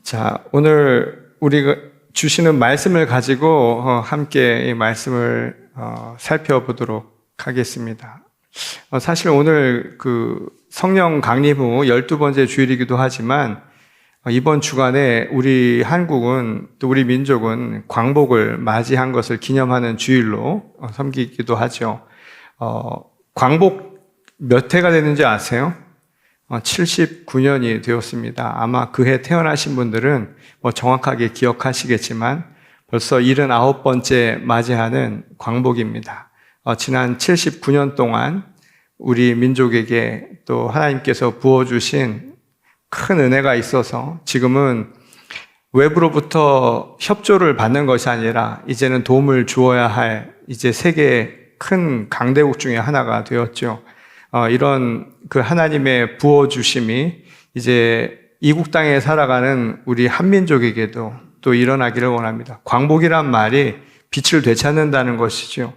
자, 오늘 우리가 주시는 말씀을 가지고 함께 이 말씀을 살펴보도록 하겠습니다. 사실 오늘 그 성령 강림 후 12번째 주일이기도 하지만 이번 주간에 우리 한국은 또 우리 민족은 광복을 맞이한 것을 기념하는 주일로 섬기기도 하죠. 광복 몇 해가 됐는지 아세요? 79년이 되었습니다. 아마 그 해 태어나신 분들은 정확하게 기억하시겠지만 벌써 79번째 맞이하는 광복입니다. 지난 79년 동안 우리 민족에게 또 하나님께서 부어주신 큰 은혜가 있어서 지금은 외부로부터 협조를 받는 것이 아니라 이제는 도움을 주어야 할 이제 세계의 큰 강대국 중에 하나가 되었죠. 이런 그 하나님의 부어주심이 이제 이국 땅에 살아가는 우리 한민족에게도 또 일어나기를 원합니다. 광복이란 말이 빛을 되찾는다는 것이죠.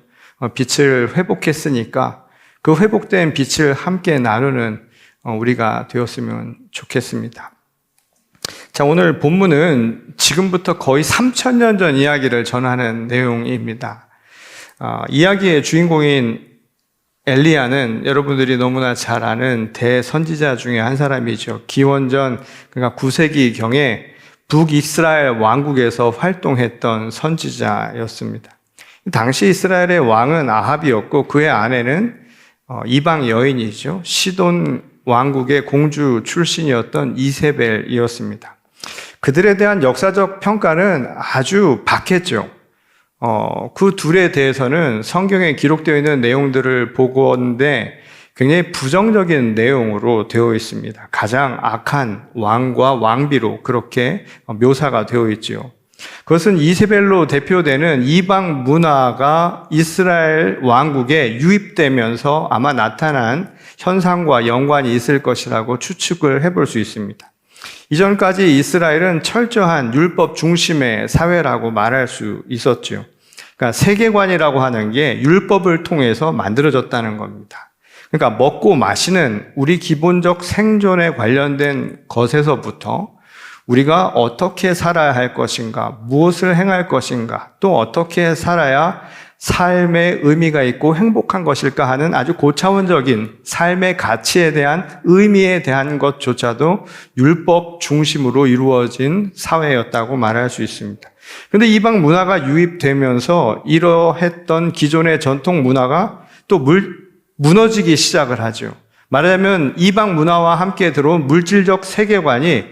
빛을 회복했으니까 그 회복된 빛을 함께 나누는 우리가 되었으면 좋겠습니다. 자, 오늘 본문은 지금부터 거의 3000년 전 이야기를 전하는 내용입니다. 이야기의 주인공인 엘리야는 여러분들이 너무나 잘 아는 대선지자 중에 한 사람이죠. 기원전 그러니까 9세기경에 북이스라엘 왕국에서 활동했던 선지자였습니다. 당시 이스라엘의 왕은 아합이었고 그의 아내는 이방 여인이죠. 시돈 왕국의 공주 출신이었던 이세벨이었습니다. 그들에 대한 역사적 평가는 아주 박했죠. 그 둘에 대해서는 성경에 기록되어 있는 내용들을 보건대 굉장히 부정적인 내용으로 되어 있습니다. 가장 악한 왕과 왕비로 그렇게 묘사가 되어 있지요. 그것은 이세벨로 대표되는 이방 문화가 이스라엘 왕국에 유입되면서 아마 나타난 현상과 연관이 있을 것이라고 추측을 해볼 수 있습니다. 이전까지 이스라엘은 철저한 율법 중심의 사회라고 말할 수 있었죠. 그러니까 세계관이라고 하는 게 율법을 통해서 만들어졌다는 겁니다. 그러니까 먹고 마시는 우리 기본적 생존에 관련된 것에서부터 우리가 어떻게 살아야 할 것인가, 무엇을 행할 것인가, 또 어떻게 살아야 삶의 의미가 있고 행복한 것일까 하는 아주 고차원적인 삶의 가치에 대한 의미에 대한 것조차도 율법 중심으로 이루어진 사회였다고 말할 수 있습니다. 그런데 이방 문화가 유입되면서 이러했던 기존의 전통 문화가 또 무너지기 시작을 하죠. 말하자면 이방 문화와 함께 들어온 물질적 세계관이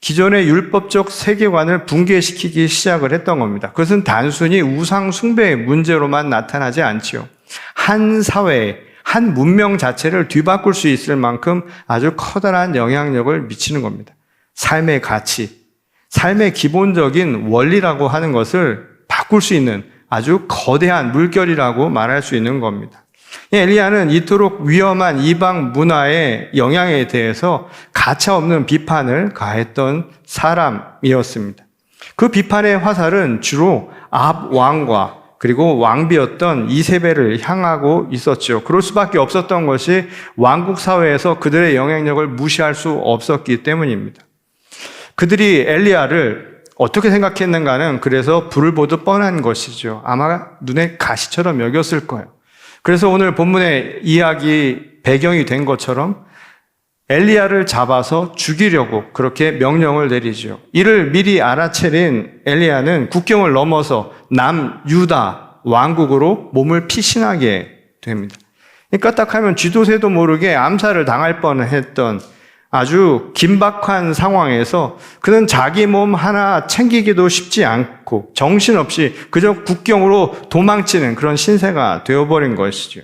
기존의 율법적 세계관을 붕괴시키기 시작을 했던 겁니다. 그것은 단순히 우상 숭배의 문제로만 나타나지 않지요. 한 사회, 한 문명 자체를 뒤바꿀 수 있을 만큼 아주 커다란 영향력을 미치는 겁니다. 삶의 가치, 삶의 기본적인 원리라고 하는 것을 바꿀 수 있는 아주 거대한 물결이라고 말할 수 있는 겁니다. 엘리야는 이토록 위험한 이방 문화의 영향에 대해서 가차없는 비판을 가했던 사람이었습니다. 그 비판의 화살은 주로 아합 왕과 그리고 왕비였던 이세벨을 향하고 있었죠. 그럴 수밖에 없었던 것이 왕국 사회에서 그들의 영향력을 무시할 수 없었기 때문입니다. 그들이 엘리야를 어떻게 생각했는가는 그래서 불을 보듯 뻔한 것이죠. 아마 눈에 가시처럼 여겼을 거예요. 그래서 오늘 본문의 이야기 배경이 된 것처럼 엘리야를 잡아서 죽이려고 그렇게 명령을 내리죠. 이를 미리 알아채린 엘리야는 국경을 넘어서 남유다 왕국으로 몸을 피신하게 됩니다. 까딱하면 쥐도새도 모르게 암살을 당할 뻔했던 아주 긴박한 상황에서 그는 자기 몸 하나 챙기기도 쉽지 않고 정신없이 그저 국경으로 도망치는 그런 신세가 되어버린 것이죠.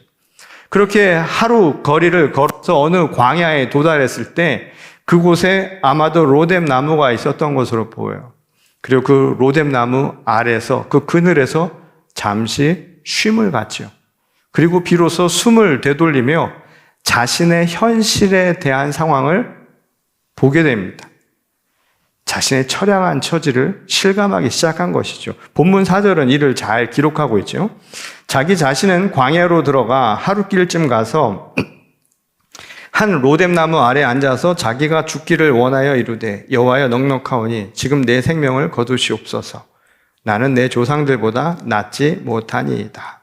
그렇게 하루 거리를 걸어서 어느 광야에 도달했을 때 그곳에 아마도 로뎀 나무가 있었던 것으로 보여요. 그리고 그 로뎀 나무 아래서 그 그늘에서 잠시 쉼을 갖죠. 그리고 비로소 숨을 되돌리며 자신의 현실에 대한 상황을 보게 됩니다. 자신의 처량한 처지를 실감하기 시작한 것이죠. 본문 4절은 이를 잘 기록하고 있죠. 자기 자신은 광야로 들어가 하루길쯤 가서 한 로뎀나무 아래 앉아서 자기가 죽기를 원하여 이르되 여호와여 넉넉하오니 지금 내 생명을 거두시옵소서. 나는 내 조상들보다 낫지 못하니이다.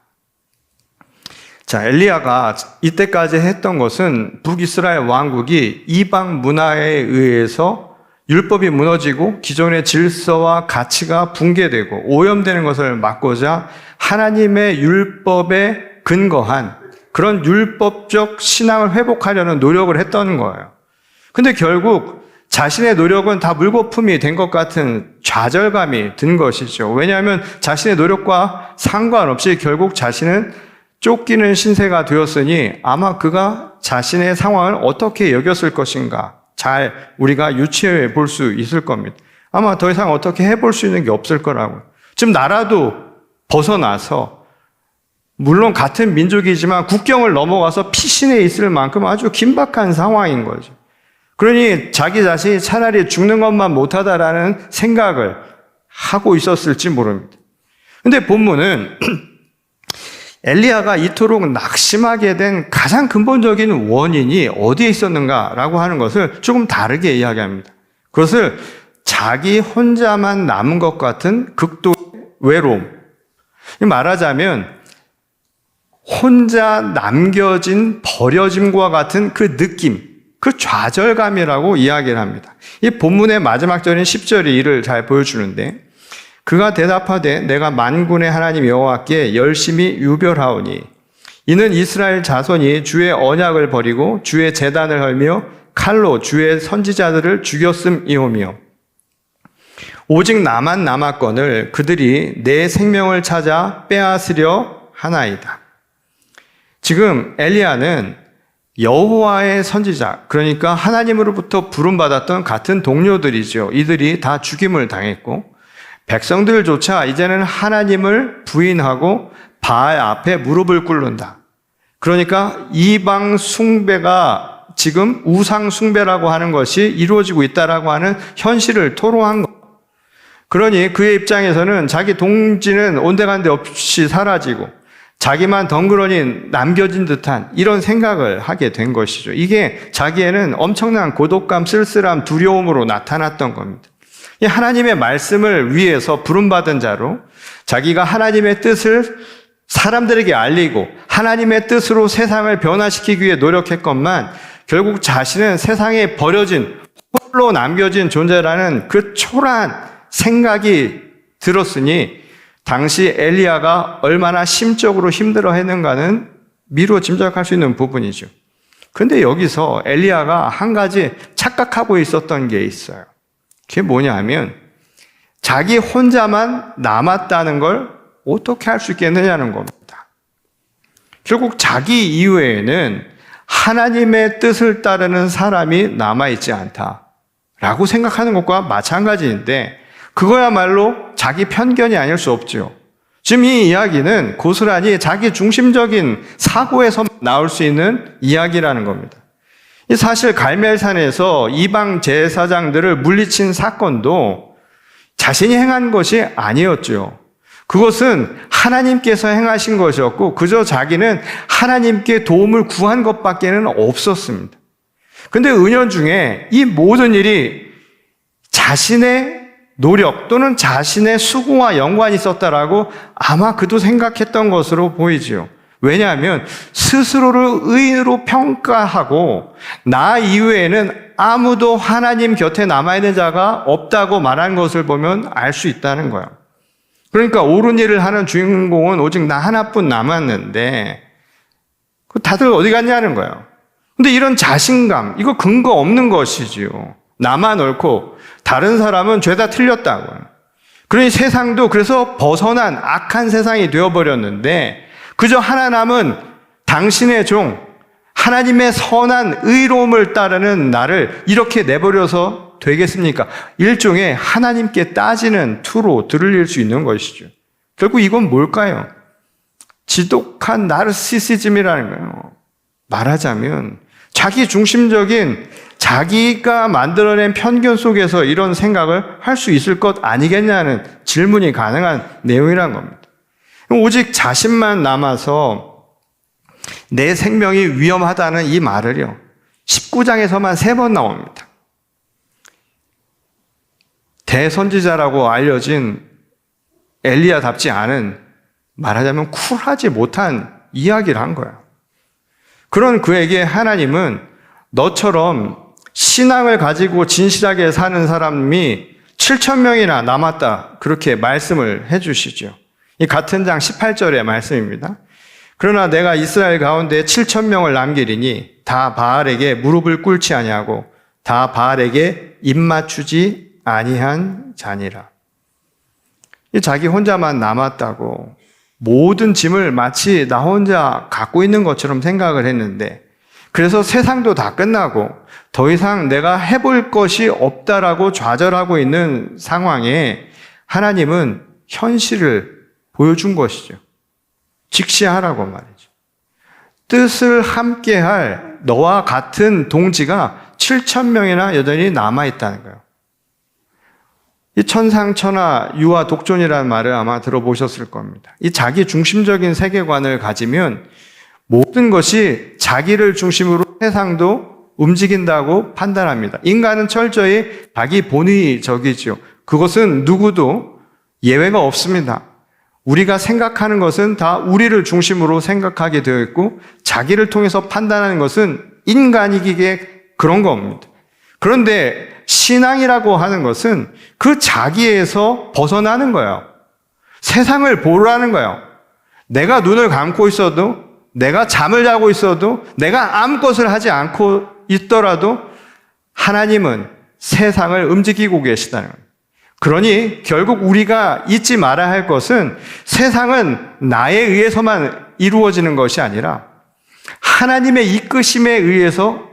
자, 엘리야가 이때까지 했던 것은 북이스라엘 왕국이 이방 문화에 의해서 율법이 무너지고 기존의 질서와 가치가 붕괴되고 오염되는 것을 막고자 하나님의 율법에 근거한 그런 율법적 신앙을 회복하려는 노력을 했던 거예요. 근데 결국 자신의 노력은 다 물거품이 된 것 같은 좌절감이 든 것이죠. 왜냐하면 자신의 노력과 상관없이 결국 자신은 쫓기는 신세가 되었으니 아마 그가 자신의 상황을 어떻게 여겼을 것인가 잘 우리가 유추해 볼 수 있을 겁니다. 아마 더 이상 어떻게 해볼 수 있는 게 없을 거라고요. 지금 나라도 벗어나서 물론 같은 민족이지만 국경을 넘어가서 피신해 있을 만큼 아주 긴박한 상황인 거죠. 그러니 자기 자신이 차라리 죽는 것만 못하다라는 생각을 하고 있었을지 모릅니다. 근데 본문은 엘리야가 이토록 낙심하게 된 가장 근본적인 원인이 어디에 있었는가라고 하는 것을 조금 다르게 이야기합니다. 그것을 자기 혼자만 남은 것 같은 극도의 외로움. 말하자면 혼자 남겨진 버려짐과 같은 그 느낌, 그 좌절감이라고 이야기를 합니다. 이 본문의 마지막 절인 10절이 이를 잘 보여주는데 그가 대답하되 내가 만군의 하나님 여호와께 열심히 유별하오니 이는 이스라엘 자손이 주의 언약을 버리고 주의 제단을 헐며 칼로 주의 선지자들을 죽였음이오며 오직 나만 남았거늘 그들이 내 생명을 찾아 빼앗으려 하나이다. 지금 엘리야는 여호와의 선지자, 그러니까 하나님으로부터 부름받았던 같은 동료들이죠. 이들이 다 죽임을 당했고 백성들조차 이제는 하나님을 부인하고 바알 앞에 무릎을 꿇는다. 그러니까 이방 숭배가 지금 우상 숭배라고 하는 것이 이루어지고 있다라고 하는 현실을 토로한 것. 그러니 그의 입장에서는 자기 동지는 온데간데 없이 사라지고 자기만 덩그러니 남겨진 듯한 이런 생각을 하게 된 것이죠. 이게 자기에는 엄청난 고독감, 쓸쓸함, 두려움으로 나타났던 겁니다. 이 하나님의 말씀을 위해서 부름받은 자로 자기가 하나님의 뜻을 사람들에게 알리고 하나님의 뜻으로 세상을 변화시키기 위해 노력했건만 결국 자신은 세상에 버려진 홀로 남겨진 존재라는 그 초라한 생각이 들었으니 당시 엘리야가 얼마나 심적으로 힘들어했는가는 미루어 짐작할 수 있는 부분이죠. 그런데 여기서 엘리야가 한 가지 착각하고 있었던 게 있어요. 그게 뭐냐 하면 자기 혼자만 남았다는 걸 어떻게 할 수 있겠느냐는 겁니다. 결국 자기 이외에는 하나님의 뜻을 따르는 사람이 남아있지 않다라고 생각하는 것과 마찬가지인데 그거야말로 자기 편견이 아닐 수 없죠. 지금 이 이야기는 고스란히 자기 중심적인 사고에서 나올 수 있는 이야기라는 겁니다. 사실 갈멜산에서 이방 제사장들을 물리친 사건도 자신이 행한 것이 아니었죠. 그것은 하나님께서 행하신 것이었고 그저 자기는 하나님께 도움을 구한 것밖에는 없었습니다. 그런데 은연중에 이 모든 일이 자신의 노력 또는 자신의 수고와 연관이 있었다라고 아마 그도 생각했던 것으로 보이지요. 왜냐하면 스스로를 의인으로 평가하고 나 이외에는 아무도 하나님 곁에 남아있는 자가 없다고 말한 것을 보면 알 수 있다는 거예요. 그러니까 옳은 일을 하는 주인공은 오직 나 하나뿐 남았는데 다들 어디 갔냐는 거예요. 근데 이런 자신감, 이거 근거 없는 것이지요. 나만 옳고 다른 사람은 죄다 틀렸다고요. 그러니 세상도 그래서 벗어난 악한 세상이 되어버렸는데 그저 하나 남은 당신의 종, 하나님의 선한 의로움을 따르는 나를 이렇게 내버려서 되겠습니까? 일종의 하나님께 따지는 투로 들릴 수 있는 것이죠. 결국 이건 뭘까요? 지독한 나르시시즘이라는 거예요. 말하자면 자기 중심적인 자기가 만들어낸 편견 속에서 이런 생각을 할 수 있을 것 아니겠냐는 질문이 가능한 내용이라는 겁니다. 오직 자신만 남아서 내 생명이 위험하다는 이 말을요, 19장에서만 3번 나옵니다. 대선지자라고 알려진 엘리야답지 않은, 말하자면 쿨하지 못한 이야기를 한 거야. 그런 그에게 하나님은 너처럼 신앙을 가지고 진실하게 사는 사람이 7,000명이나 남았다, 그렇게 말씀을 해주시죠. 이 같은 장 18절의 말씀입니다. 그러나 내가 이스라엘 가운데 7,000명을 남기리니 다 바알에게 무릎을 꿇지 아니하고 다 바알에게 입맞추지 아니한 자니라. 자기 혼자만 남았다고 모든 짐을 마치 나 혼자 갖고 있는 것처럼 생각을 했는데, 그래서 세상도 다 끝나고 더 이상 내가 해볼 것이 없다라고 좌절하고 있는 상황에 하나님은 현실을 보여준 것이죠. 직시하라고 말이죠. 뜻을 함께할 너와 같은 동지가 7,000명이나 여전히 남아있다는 거예요. 이 천상천하 유아 독존이라는 말을 아마 들어보셨을 겁니다. 이 자기 중심적인 세계관을 가지면 모든 것이 자기를 중심으로 세상도 움직인다고 판단합니다. 인간은 철저히 자기 본위적이죠. 그것은 누구도 예외가 없습니다. 우리가 생각하는 것은 다 우리를 중심으로 생각하게 되어 있고, 자기를 통해서 판단하는 것은 인간이기에 그런 겁니다. 그런데 신앙이라고 하는 것은 그 자기에서 벗어나는 거예요. 세상을 보라는 거예요. 내가 눈을 감고 있어도, 내가 잠을 자고 있어도, 내가 아무것을 하지 않고 있더라도 하나님은 세상을 움직이고 계시다는 거예요. 그러니 결국 우리가 잊지 말아야 할 것은 세상은 나에 의해서만 이루어지는 것이 아니라 하나님의 이끄심에 의해서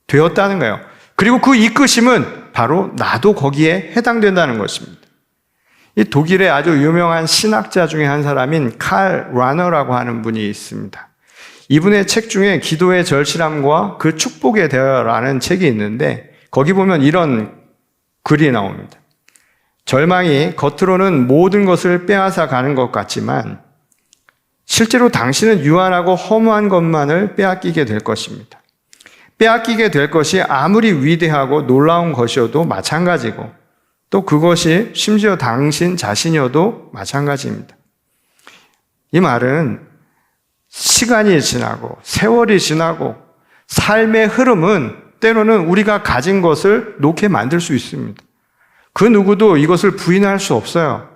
되었다는 거예요. 그리고 그 이끄심은 바로 나도 거기에 해당된다는 것입니다. 이 독일의 아주 유명한 신학자 중에 한 사람인 칼 라너라고 하는 분이 있습니다. 이분의 책 중에 기도의 절실함과 그 축복에 대하여라는 책이 있는데, 거기 보면 이런 글이 나옵니다. 절망이 겉으로는 모든 것을 빼앗아 가는 것 같지만 실제로 당신은 유한하고 허무한 것만을 빼앗기게 될 것입니다. 빼앗기게 될 것이 아무리 위대하고 놀라운 것이어도 마찬가지고, 또 그것이 심지어 당신 자신이어도 마찬가지입니다. 이 말은 시간이 지나고 세월이 지나고 삶의 흐름은 때로는 우리가 가진 것을 놓게 만들 수 있습니다. 그 누구도 이것을 부인할 수 없어요.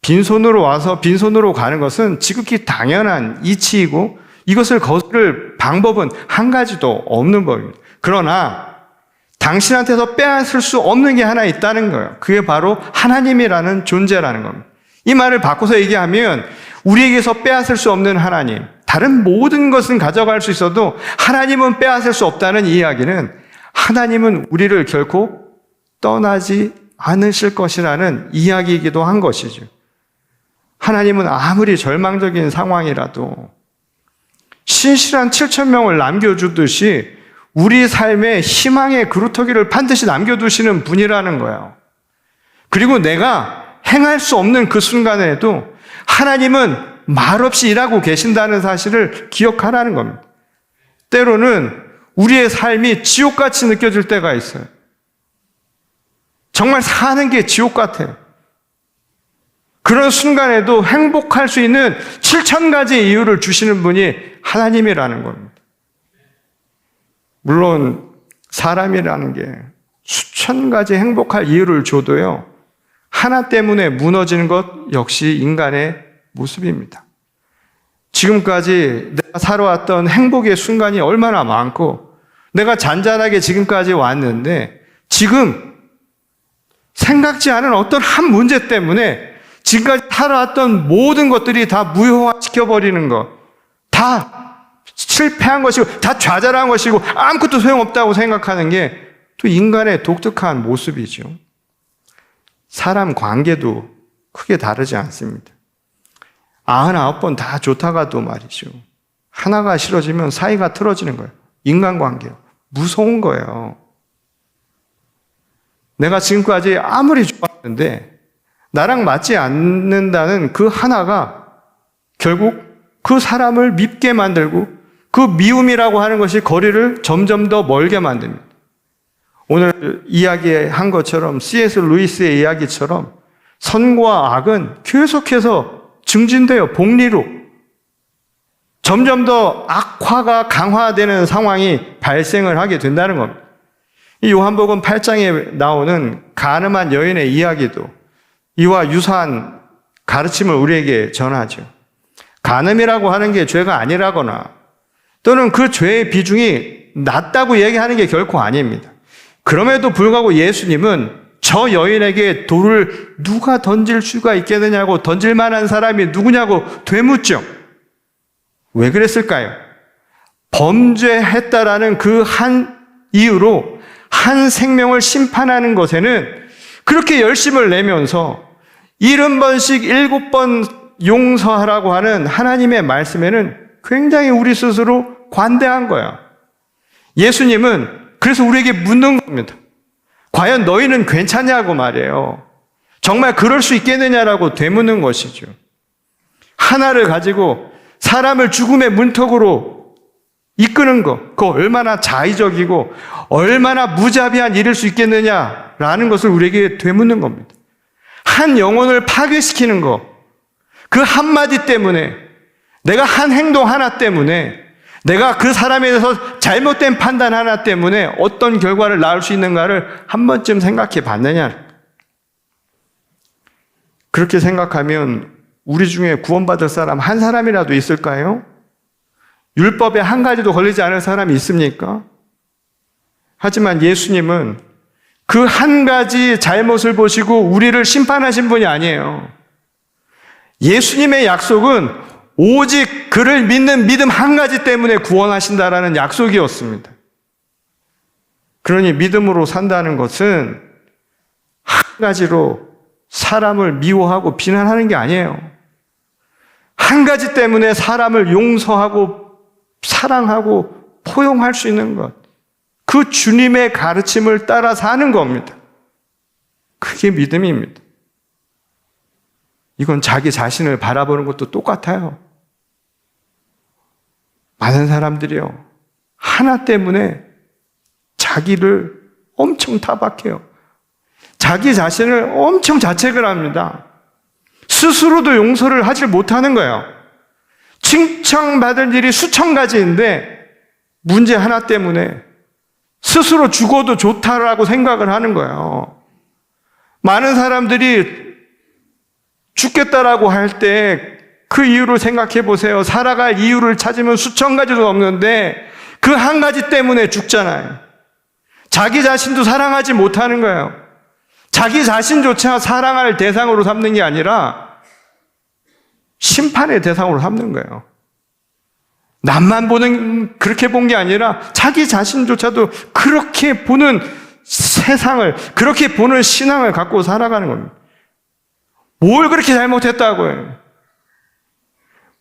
빈손으로 와서 빈손으로 가는 것은 지극히 당연한 이치이고, 이것을 거스를 방법은 한 가지도 없는 법입니다. 그러나 당신한테서 빼앗을 수 없는 게 하나 있다는 거예요. 그게 바로 하나님이라는 존재라는 겁니다. 이 말을 바꿔서 얘기하면 우리에게서 빼앗을 수 없는 하나님, 다른 모든 것은 가져갈 수 있어도 하나님은 빼앗을 수 없다는 이야기는 하나님은 우리를 결코 떠나지 않으실 것이라는 이야기이기도 한 것이죠. 하나님은 아무리 절망적인 상황이라도 신실한 7,000명을 남겨주듯이 우리 삶에 희망의 그루터기를 반드시 남겨두시는 분이라는 거예요. 그리고 내가 행할 수 없는 그 순간에도 하나님은 말없이 일하고 계신다는 사실을 기억하라는 겁니다. 때로는 우리의 삶이 지옥같이 느껴질 때가 있어요. 정말 사는 게 지옥 같아요. 그런 순간에도 행복할 수 있는 7,000가지의 이유를 주시는 분이 하나님이라는 겁니다. 물론 사람이라는 게 수천 가지 행복할 이유를 줘도요, 하나 때문에 무너지는 것 역시 인간의 모습입니다. 지금까지 내가 살아왔던 행복의 순간이 얼마나 많고, 내가 잔잔하게 지금까지 왔는데 지금 생각지 않은 어떤 한 문제 때문에 지금까지 살아왔던 모든 것들이 다 무효화시켜버리는 것, 다 실패한 것이고 다 좌절한 것이고 아무것도 소용없다고 생각하는 게 또 인간의 독특한 모습이죠. 사람 관계도 크게 다르지 않습니다. 99번 다 좋다가도 말이죠, 하나가 싫어지면 사이가 틀어지는 거예요. 인간관계요. 무서운 거예요. 내가 지금까지 아무리 좋았는데 나랑 맞지 않는다는 그 하나가 결국 그 사람을 밉게 만들고 그 미움이라고 하는 것이 거리를 점점 더 멀게 만듭니다. 오늘 이야기한 것처럼 C.S. 루이스의 이야기처럼 선과 악은 계속해서 증진돼요. 복리로. 점점 더 악화가 강화되는 상황이 발생을 하게 된다는 겁니다. 이 요한복음 8장에 나오는 가늠한 여인의 이야기도 이와 유사한 가르침을 우리에게 전하죠. 간음이라고 하는 게 죄가 아니라거나 또는 그 죄의 비중이 낮다고 얘기하는 게 결코 아닙니다. 그럼에도 불구하고 예수님은 저 여인에게 돌을 누가 던질 수가 있겠느냐고, 던질 만한 사람이 누구냐고 되묻죠. 왜 그랬을까요? 범죄했다라는 그 한 이유로 한 생명을 심판하는 것에는 그렇게 열심을 내면서 70번씩 7번 용서하라고 하는 하나님의 말씀에는 굉장히 우리 스스로 관대한 거야. 예수님은 그래서 우리에게 묻는 겁니다. 과연 너희는 괜찮냐고 말이에요. 정말 그럴 수 있겠느냐라고 되묻는 것이죠. 하나를 가지고 사람을 죽음의 문턱으로 이끄는 것, 그거 얼마나 자의적이고 얼마나 무자비한 일일 수 있겠느냐라는 것을 우리에게 되묻는 겁니다. 한 영혼을 파괴시키는 것, 그 한마디 때문에, 내가 한 행동 하나 때문에, 내가 그 사람에 대해서 잘못된 판단 하나 때문에 어떤 결과를 낳을 수 있는가를 한 번쯤 생각해 봤느냐. 그렇게 생각하면 우리 중에 구원받을 사람 한 사람이라도 있을까요? 율법에 한 가지도 걸리지 않을 사람이 있습니까? 하지만 예수님은 그 한 가지 잘못을 보시고 우리를 심판하신 분이 아니에요. 예수님의 약속은 오직 그를 믿는 믿음 한 가지 때문에 구원하신다라는 약속이었습니다. 그러니 믿음으로 산다는 것은 한 가지로 사람을 미워하고 비난하는 게 아니에요. 한 가지 때문에 사람을 용서하고 사랑하고 포용할 수 있는 것. 그 주님의 가르침을 따라 사는 겁니다. 그게 믿음입니다. 이건 자기 자신을 바라보는 것도 똑같아요. 많은 사람들이요, 하나 때문에 자기를 엄청 타박해요. 자기 자신을 엄청 자책을 합니다. 스스로도 용서를 하지 못하는 거예요. 칭찬받을 일이 수천 가지인데 문제 하나 때문에 스스로 죽어도 좋다라고 생각을 하는 거예요. 많은 사람들이 죽겠다라고 할 때 그 이유를 생각해 보세요. 살아갈 이유를 찾으면 수천 가지도 없는데 그 한 가지 때문에 죽잖아요. 자기 자신도 사랑하지 못하는 거예요. 자기 자신조차 사랑할 대상으로 삼는 게 아니라 심판의 대상으로 삼는 거예요. 남만 보는, 그렇게 본 게 아니라 자기 자신조차도 그렇게 보는 세상을, 그렇게 보는 신앙을 갖고 살아가는 겁니다. 뭘 그렇게 잘못했다고요?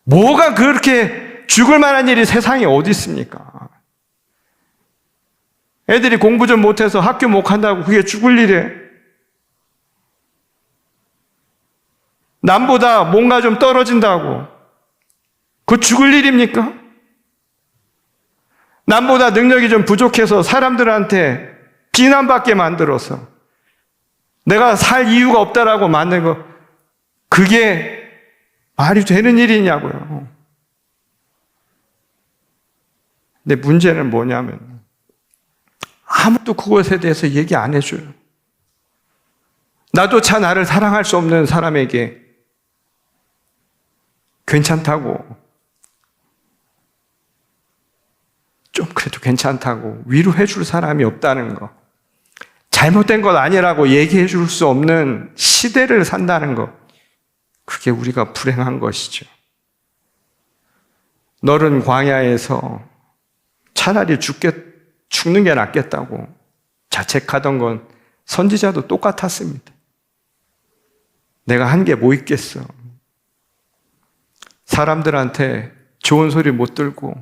뭐가 그렇게 죽을 만한 일이 세상에 어디 있습니까? 애들이 공부 좀 못해서 학교 못 간다고 그게 죽을 일이에요? 남보다 뭔가 좀 떨어진다고 그거 죽을 일입니까? 남보다 능력이 좀 부족해서 사람들한테 비난받게 만들어서 내가 살 이유가 없다라고 만든 거, 그게 말이 되는 일이냐고요. 근데 문제는 뭐냐면 아무도 그것에 대해서 얘기 안 해줘요. 나도차 나를 사랑할 수 없는 사람에게 괜찮다고, 좀 그래도 괜찮다고 위로해 줄 사람이 없다는 거, 잘못된 것 아니라고 얘기해 줄 수 없는 시대를 산다는 것, 그게 우리가 불행한 것이죠. 너른 광야에서 차라리 죽는 게 낫겠다고 자책하던 건 선지자도 똑같았습니다. 내가 한 게 뭐 있겠어. 사람들한테 좋은 소리 못 들고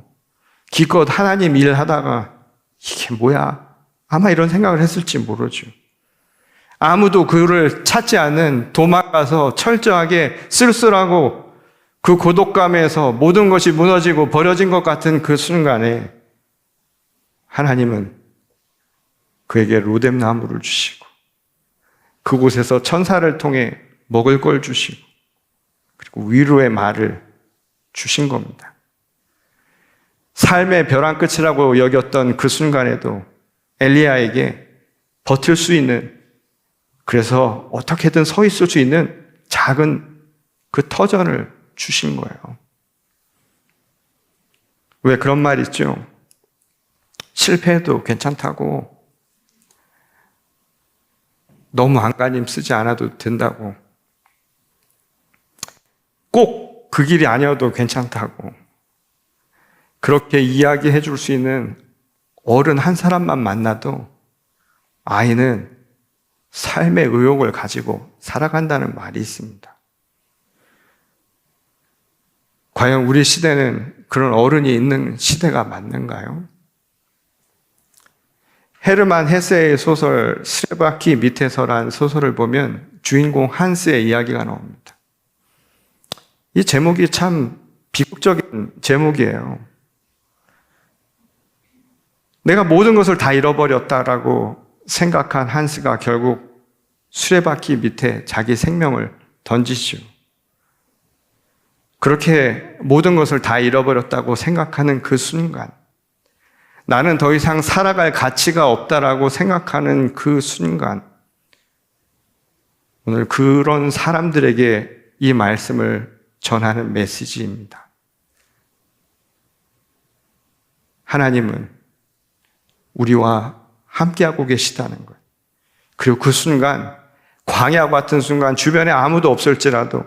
기껏 하나님 일하다가 이게 뭐야? 아마 이런 생각을 했을지 모르죠. 아무도 그를 찾지 않는, 도망가서 철저하게 쓸쓸하고 그 고독감에서 모든 것이 무너지고 버려진 것 같은 그 순간에 하나님은 그에게 로뎀 나무를 주시고 그곳에서 천사를 통해 먹을 걸 주시고 그리고 위로의 말을 주신 겁니다. 삶의 벼랑 끝이라고 여겼던 그 순간에도 엘리야에게 버틸 수 있는, 그래서 어떻게든 서 있을 수 있는 작은 그 터전을 주신 거예요. 왜 그런 말 있죠? 실패해도 괜찮다고, 너무 안간힘 쓰지 않아도 된다고, 꼭 그 길이 아니어도 괜찮다고, 그렇게 이야기해 줄 수 있는 어른 한 사람만 만나도 아이는 삶의 의욕을 가지고 살아간다는 말이 있습니다. 과연 우리 시대는 그런 어른이 있는 시대가 맞는가요? 헤르만 헤세의 소설 스레바키 밑에서란 소설을 보면 주인공 한스의 이야기가 나옵니다. 이 제목이 참 비극적인 제목이에요. 내가 모든 것을 다 잃어버렸다라고 생각한 한스가 결국 수레바퀴 밑에 자기 생명을 던지죠. 그렇게 모든 것을 다 잃어버렸다고 생각하는 그 순간, 나는 더 이상 살아갈 가치가 없다라고 생각하는 그 순간, 오늘 그런 사람들에게 이 말씀을 전하는 메시지입니다. 하나님은 우리와 함께하고 계시다는 것. 그리고 그 순간, 광야 같은 순간, 주변에 아무도 없을지라도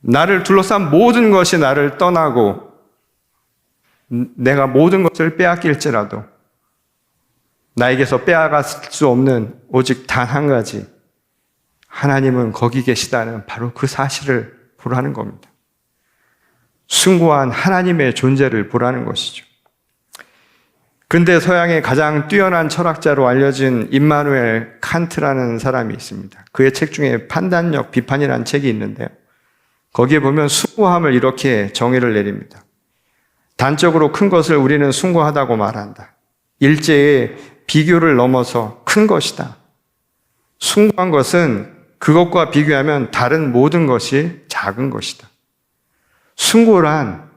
나를 둘러싼 모든 것이 나를 떠나고 내가 모든 것을 빼앗길지라도 나에게서 빼앗을 수 없는 오직 단 한 가지, 하나님은 거기 계시다는 바로 그 사실을 보라는 겁니다. 숭고한 하나님의 존재를 보라는 것이죠. 근대 서양의 가장 뛰어난 철학자로 알려진 임마누엘 칸트라는 사람이 있습니다. 그의 책 중에 판단력 비판이라는 책이 있는데요. 거기에 보면 숭고함을 이렇게 정의를 내립니다. 단적으로 큰 것을 우리는 숭고하다고 말한다. 일제의 비교를 넘어서 큰 것이다. 숭고한 것은 그것과 비교하면 다른 모든 것이 작은 것이다. 숭고란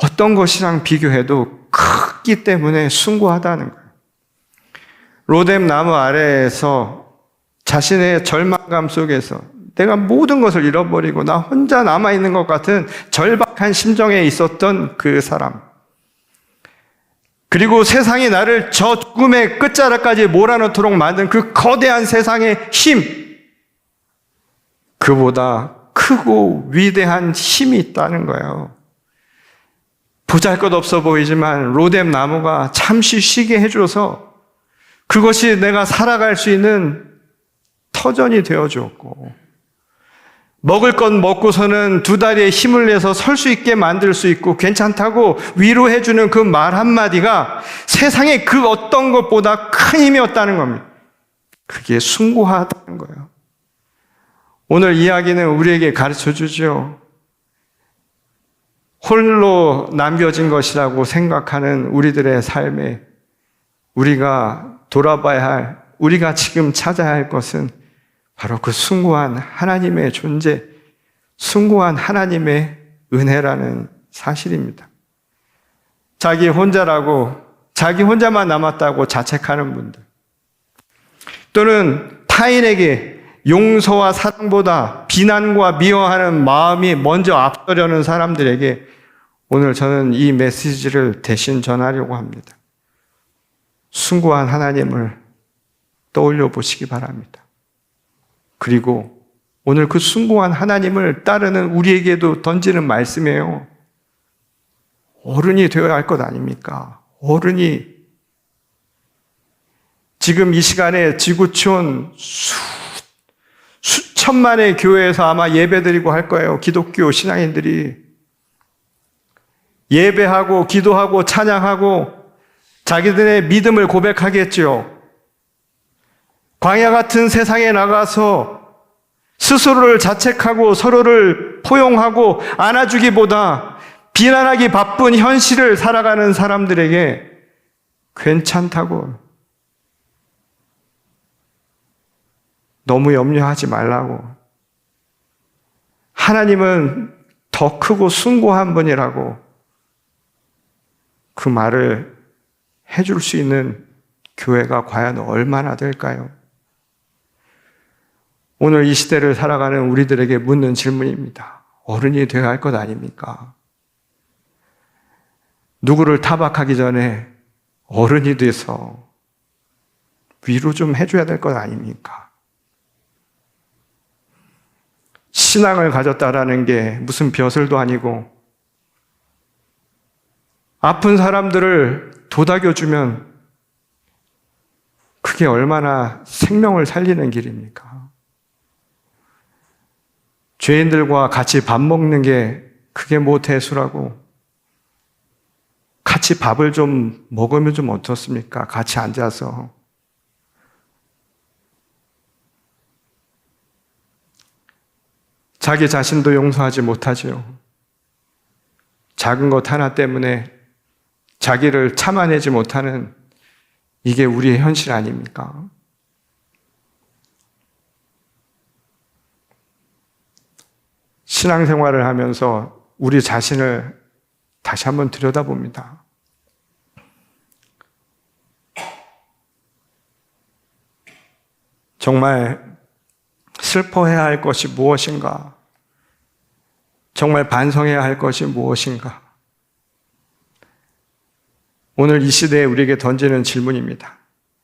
어떤 것이랑 비교해도 크기 때문에 숭고하다는 거예요. 로뎀 나무 아래에서 자신의 절망감 속에서 내가 모든 것을 잃어버리고 나 혼자 남아있는 것 같은 절박한 심정에 있었던 그 사람. 그리고 세상이 나를 저 죽음의 끝자락까지 몰아넣도록 만든 그 거대한 세상의 힘. 그보다 크고 위대한 힘이 있다는 거예요. 보잘것없어 보이지만 로뎀 나무가 잠시 쉬게 해줘서 그것이 내가 살아갈 수 있는 터전이 되어주었고, 먹을 것 먹고서는 두 다리에 힘을 내서 설 수 있게 만들 수 있고 괜찮다고 위로해주는 그 말 한마디가 세상의 그 어떤 것보다 큰 힘이었다는 겁니다. 그게 숭고하다는 거예요. 오늘 이야기는 우리에게 가르쳐주죠. 홀로 남겨진 것이라고 생각하는 우리들의 삶에 우리가 돌아봐야 할, 우리가 지금 찾아야 할 것은 바로 그 숭고한 하나님의 존재, 숭고한 하나님의 은혜라는 사실입니다. 자기 혼자라고, 자기 혼자만 남았다고 자책하는 분들, 또는 타인에게 용서와 사랑보다 비난과 미워하는 마음이 먼저 앞서려는 사람들에게 오늘 저는 이 메시지를 대신 전하려고 합니다. 숭고한 하나님을 떠올려 보시기 바랍니다. 그리고 오늘 그 숭고한 하나님을 따르는 우리에게도 던지는 말씀이에요. 어른이 되어야 할 것 아닙니까? 어른이 지금 이 시간에 지구촌 수천만의 교회에서 아마 예배드리고 할 거예요. 기독교 신앙인들이 예배하고 기도하고 찬양하고 자기들의 믿음을 고백하겠죠. 광야 같은 세상에 나가서 스스로를 자책하고 서로를 포용하고 안아주기보다 비난하기 바쁜 현실을 살아가는 사람들에게 괜찮다고, 너무 염려하지 말라고, 하나님은 더 크고 숭고한 분이라고 그 말을 해줄 수 있는 교회가 과연 얼마나 될까요? 오늘 이 시대를 살아가는 우리들에게 묻는 질문입니다. 어른이 되어야 할 것 아닙니까? 누구를 타박하기 전에 어른이 돼서 위로 좀 해줘야 될 것 아닙니까? 신앙을 가졌다라는 게 무슨 벼슬도 아니고, 아픈 사람들을 도닥여주면 그게 얼마나 생명을 살리는 길입니까? 죄인들과 같이 밥 먹는 게 그게 뭐 대수라고, 같이 밥을 좀 먹으면 좀 어떻습니까? 같이 앉아서. 자기 자신도 용서하지 못하지요. 작은 것 하나 때문에 자기를 참아내지 못하는, 이게 우리의 현실 아닙니까? 신앙생활을 하면서 우리 자신을 다시 한번 들여다봅니다. 정말 슬퍼해야 할 것이 무엇인가? 정말 반성해야 할 것이 무엇인가? 오늘 이 시대에 우리에게 던지는 질문입니다.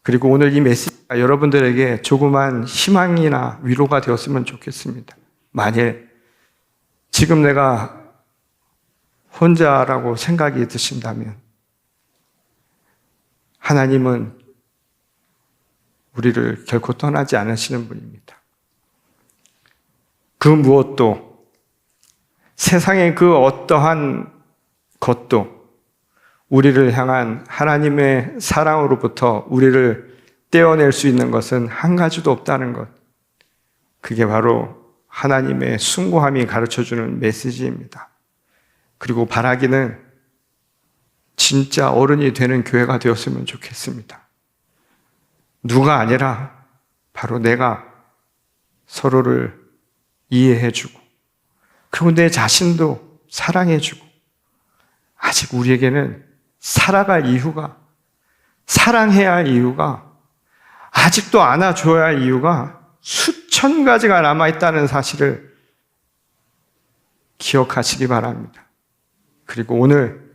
그리고 오늘 이 메시지가 여러분들에게 조그만 희망이나 위로가 되었으면 좋겠습니다. 만일 지금 내가 혼자라고 생각이 드신다면, 하나님은 우리를 결코 떠나지 않으시는 분입니다. 그 무엇도, 세상의 그 어떠한 것도 우리를 향한 하나님의 사랑으로부터 우리를 떼어낼 수 있는 것은 한 가지도 없다는 것. 그게 바로 하나님의 숭고함이 가르쳐주는 메시지입니다. 그리고 바라기는 진짜 어른이 되는 교회가 되었으면 좋겠습니다. 누가 아니라 바로 내가 서로를 이해해주고, 그리고 내 자신도 사랑해주고, 아직 우리에게는 살아갈 이유가, 사랑해야 할 이유가, 아직도 안아줘야 할 이유가 수천 가지가 남아있다는 사실을 기억하시기 바랍니다. 그리고 오늘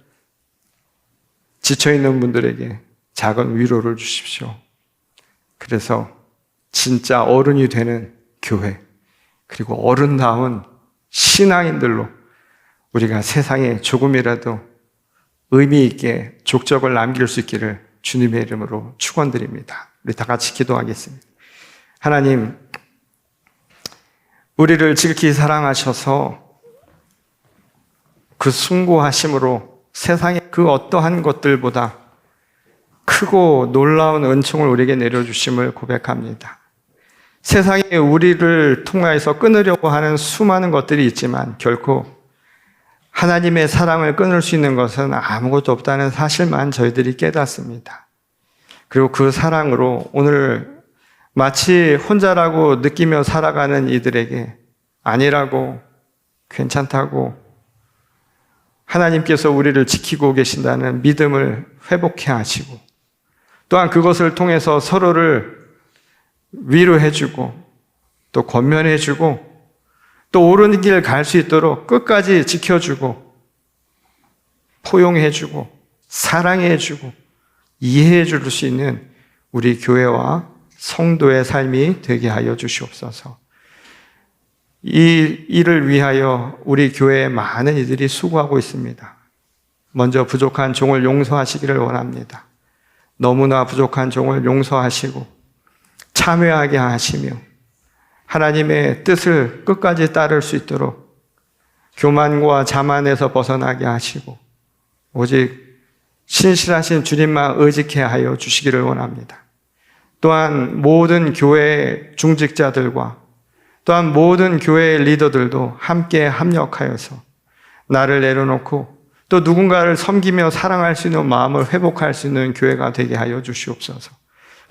지쳐있는 분들에게 작은 위로를 주십시오. 그래서 진짜 어른이 되는 교회, 그리고 어른다운 신앙인들로 우리가 세상에 조금이라도 의미 있게 족적을 남길 수 있기를 주님의 이름으로 축원드립니다. 우리 다 같이 기도하겠습니다. 하나님, 우리를 지극히 사랑하셔서 그 숭고하심으로 세상의 그 어떠한 것들보다 크고 놀라운 은총을 우리에게 내려주심을 고백합니다. 세상에 우리를 통하여서 끊으려고 하는 수많은 것들이 있지만 결코 하나님의 사랑을 끊을 수 있는 것은 아무것도 없다는 사실만 저희들이 깨닫습니다. 그리고 그 사랑으로 오늘 마치 혼자라고 느끼며 살아가는 이들에게 아니라고, 괜찮다고, 하나님께서 우리를 지키고 계신다는 믿음을 회복해 하시고, 또한 그것을 통해서 서로를 위로해주고 또 권면해주고 또 옳은 길 갈 수 있도록 끝까지 지켜주고 포용해주고 사랑해주고 이해해줄 수 있는 우리 교회와 성도의 삶이 되게 하여 주시옵소서. 이 일을 위하여 우리 교회에 많은 이들이 수고하고 있습니다. 먼저 부족한 종을 용서하시기를 원합니다. 너무나 부족한 종을 용서하시고 참여하게 하시며 하나님의 뜻을 끝까지 따를 수 있도록 교만과 자만에서 벗어나게 하시고 오직 신실하신 주님만 의지케 하여 주시기를 원합니다. 또한 모든 교회 중직자들과 또한 모든 교회의 리더들도 함께 합력하여서 나를 내려놓고 또 누군가를 섬기며 사랑할 수 있는 마음을 회복할 수 있는 교회가 되게 하여 주시옵소서.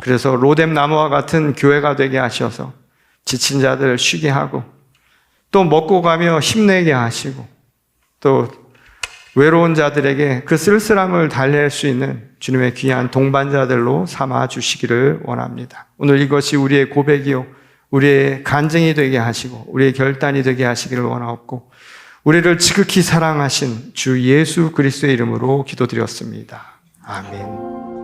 그래서 로뎀 나무와 같은 교회가 되게 하셔서 지친 자들을 쉬게 하고 또 먹고 가며 힘내게 하시고 또 외로운 자들에게 그 쓸쓸함을 달랠 수 있는 주님의 귀한 동반자들로 삼아 주시기를 원합니다. 오늘 이것이 우리의 고백이요 우리의 간증이 되게 하시고 우리의 결단이 되게 하시기를 원하옵고 우리를 지극히 사랑하신 주 예수 그리스도의 이름으로 기도드렸습니다. 아멘.